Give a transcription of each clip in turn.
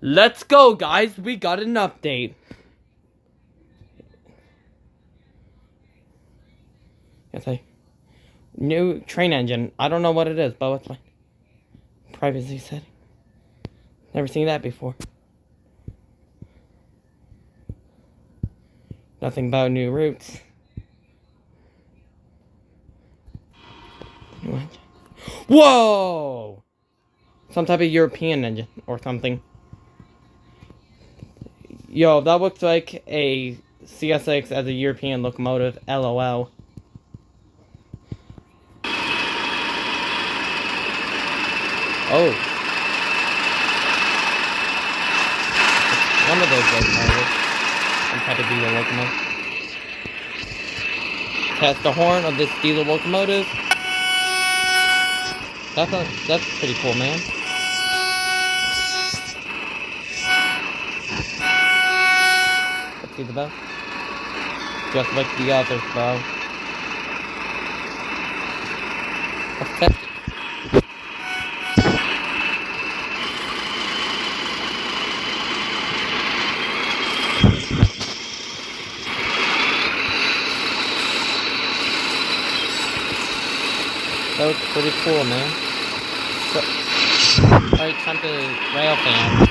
Let's go, guys. We got an update. It's a new train engine. I don't know what it is, but it's fine. Privacy setting. Never seen that before. Nothing about new routes. New engine. Whoa! Some type of European engine or something. Yo, that looks like a CSX as a European locomotive. LOL. Oh. One of those locomotives. Some type of diesel locomotive. Test the horn of this diesel locomotive. That's pretty cool, man. Let's see the bell. Just like the other bell. Let's test it. That looks pretty cool, man. So, alright, time to rail fan.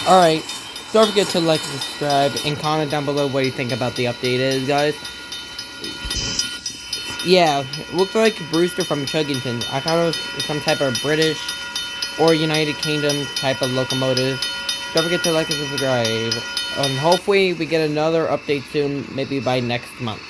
Alright, don't forget to like and subscribe, and comment down below what you think about the update is, guys. Yeah, looks like Brewster from Chuggington. I thought it was some type of British or United Kingdom type of locomotive. Don't forget to like and subscribe. And hopefully we get another update soon, maybe by next month.